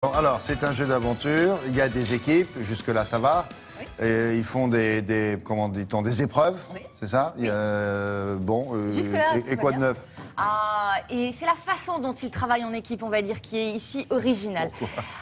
Bon, alors, c'est un jeu d'aventure, il y a des équipes, jusque-là ça va. Oui. Et ils font comment dit-on, des épreuves, oui. c'est ça? Oui. Jusque-là, et quoi de neuf? Et c'est la façon dont ils travaillent en équipe, on va dire, qui est ici originale.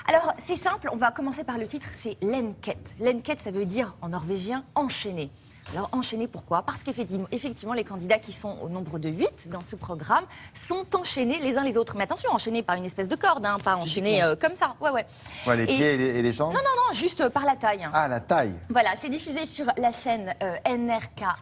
Alors, c'est simple, on va commencer par le titre, c'est l'enquête. L'enquête, ça veut dire, en norvégien, enchaîner. Alors, enchaîner, pourquoi? Parce qu'effectivement, les candidats qui sont au nombre de 8 dans ce programme sont enchaînés les uns les autres. Mais attention, enchaînés par une espèce de corde, hein, pas enchaînés comme ça. Ouais. Ouais, les pieds et les jambes? Non, juste par la taille. Ah, la taille. Voilà, c'est diffusé sur la chaîne NRK1.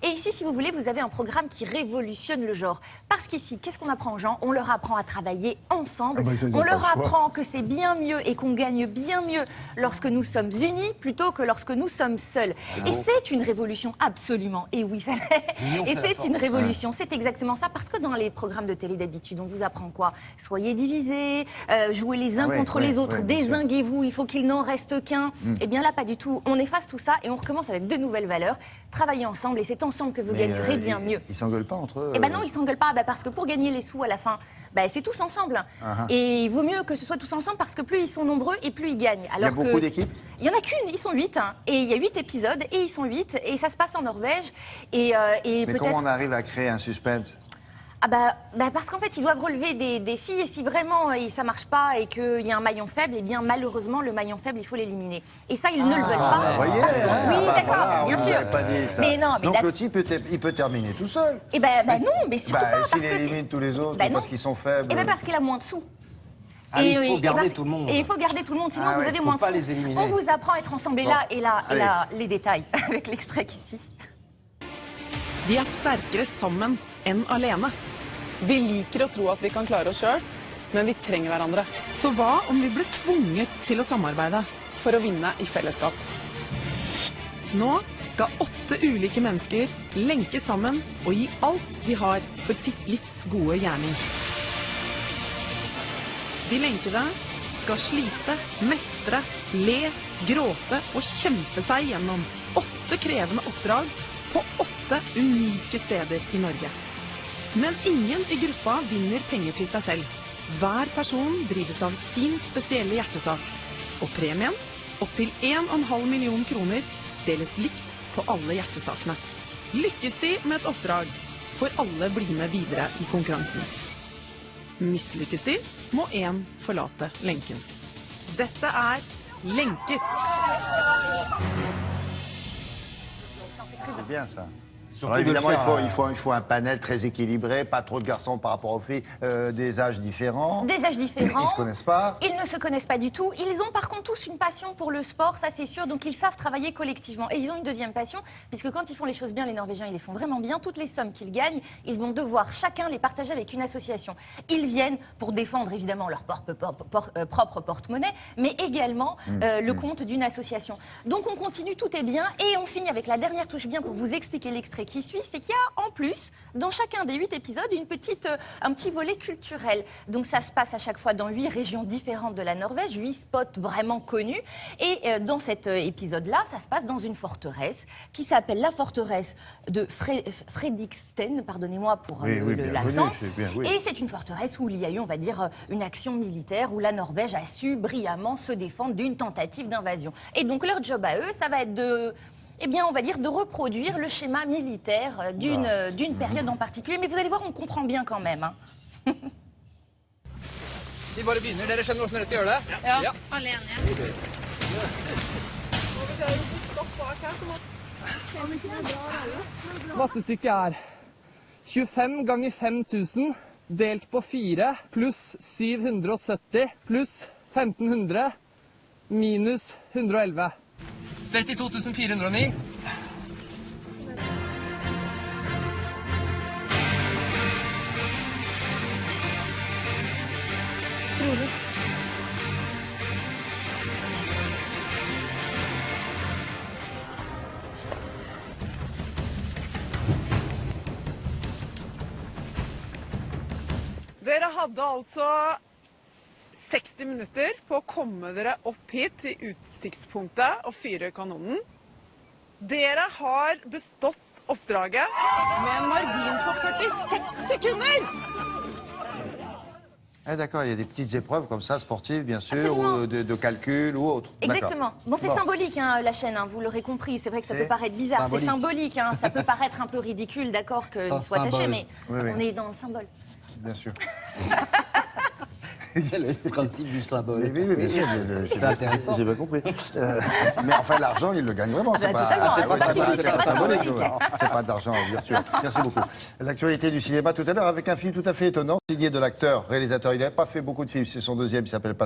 Et ici, si vous voulez, vous avez un programme qui révolutionne le genre. Parce qu'ici, qu'est-ce qu'on apprend aux gens? On leur apprend à travailler ensemble. On leur apprend que c'est bien mieux et qu'on gagne bien mieux lorsque nous sommes unis plutôt que lorsque nous sommes seuls. Et c'est une révolution, absolument. Et oui, et c'est une révolution. C'est exactement ça. Parce que dans les programmes de télé d'habitude, on vous apprend quoi? Soyez divisés, jouez les uns contre les autres, dézinguez-vous, il faut qu'il n'en reste qu'un. Eh bien là, pas du tout. On efface tout ça et on recommence avec de nouvelles valeurs. Travaillez ensemble et c'est ensemble que vous gagnerez bien mieux. Ils s'engueulent pas entre eux? Eh ben non, ils s'engueulent pas, parce que pour gagner les sous à la fin, c'est tous ensemble. Et il vaut mieux que ce soit tous ensemble parce que plus ils sont nombreux et plus ils gagnent. Alors il y a beaucoup d'équipes? Il y en a qu'une, ils sont 8. Et il y a 8 épisodes et ils sont 8. Et ça se passe en Norvège. Et mais comment on arrive à créer un suspense? Parce qu'en fait, ils doivent relever des défis et si vraiment ça marche pas et qu'il y a un maillon faible, eh bien malheureusement, le maillon faible, il faut l'éliminer. Et ça, ils ne le veulent pas. Voyez, oui, d'accord, bien sûr. Pas dit ça. Mais non, mais donc le type, il peut terminer tout seul. Eh non, mais surtout pas. S'il élimine tous les autres, parce qu'ils sont faibles. Eh bien parce qu'il a moins de sous. Il faut garder tout le monde. Et il faut garder tout le monde, sinon vous avez moins de pas sous. les éliminer. On vous apprend à être ensemble. Et là, les détails, avec l'extrait qui suit. Vi sterkere sammen enn alene. Vi liker å tro at vi kan klare oss selv, men vi trenger hverandre Så hva om vi ble tvunget til å samarbeide? for å vinne i fellesskap. Nå skal 8 ulike mennesker lenke sammen og gi alt de har for sitt livs gode gjerning. De lenkede skal slite, mestre, le, gråte og kjempe seg gjennom 8 krevende oppdrag på 8 unike steder i Norge. Men ingen i gruppa vinner penger til seg selv. Hver person drives av sin spesielle hjertesak. Og premien, opp til 1,5 million kroner, deles likt på alle hjertesakene. Lykkes de med et oppdrag, får alle bli med videre i konkurransen. Mislykkes de, må en forlate lenken. Dette Lenket. C'est bien ça. Surtout Alors, évidemment, faire, il faut un panel très équilibré, pas trop de garçons par rapport aux filles, des âges différents. Des âges différents. Ils se connaissent pas. Ils ne se connaissent pas du tout. Ils ont par contre tous une passion pour le sport, ça c'est sûr, donc ils savent travailler collectivement. Et ils ont une deuxième passion, puisque quand ils font les choses bien, les Norvégiens, ils les font vraiment bien. Toutes les sommes qu'ils gagnent, ils vont devoir chacun les partager avec une association. Ils viennent pour défendre évidemment leur propre porte-monnaie, mais également le compte d'une association. Donc on continue, tout est bien, et on finit avec la dernière touche bien pour vous expliquer l'extrait qui suit, c'est qu'il y a en plus, dans chacun des 8 épisodes, un petit volet culturel. Donc ça se passe à chaque fois dans 8 régions différentes de la Norvège, 8 spots vraiment connus. Et dans cet épisode-là, ça se passe dans une forteresse qui s'appelle la forteresse de Fredriksten, pardonnez-moi pour l'accent. Et c'est une forteresse où il y a eu, on va dire, une action militaire où la Norvège a su brillamment se défendre d'une tentative d'invasion. Et donc leur job à eux, ça va être on va dire de reproduire le schéma militaire d'une période en particulier. Mais vous allez voir, on comprend bien quand même. Hein. Vi bare begynner. Dere skjønner hvordan dere skal gjøre det? Ja. Alle enige. Mattestykket 25 ganger 5000 delt på 4 pluss 770 pluss 1500 minus 111. 32 409. Dere hadde altså 60 minutter på å komme dere opp hit til utsiktspunktet og fyre kanonen. Dere har bestått oppdraget med en margin på 46 sekunder! Ah, d'accord, il y a des petites épreuves comme ça, sportives, bien sûr, Absolument. ou de calcul ou autre. D'accord. Exactement. Bon, c'est symbolique, hein, la chaîne, hein, vous l'aurez compris. C'est vrai que ça C'est peut paraître bizarre. symbolique. C'est symbolique. Hein, ça peut paraître un peu ridicule, d'accord, qu'il un soit attaché, symbole. mais Oui, oui. on est dans le symbole. Bien sûr. Le principe du symbole. Mais bien sûr. C'est intéressant. J'ai bien compris. Mais enfin, l'argent, il le gagne vraiment. Bah, totalement, c'est c'est pas symbolique. C'est pas d'argent virtuel. Merci beaucoup. L'actualité du cinéma tout à l'heure avec un film tout à fait étonnant, signé de l'acteur, réalisateur. Il n'avait pas fait beaucoup de films. C'est son deuxième, il s'appelle Pas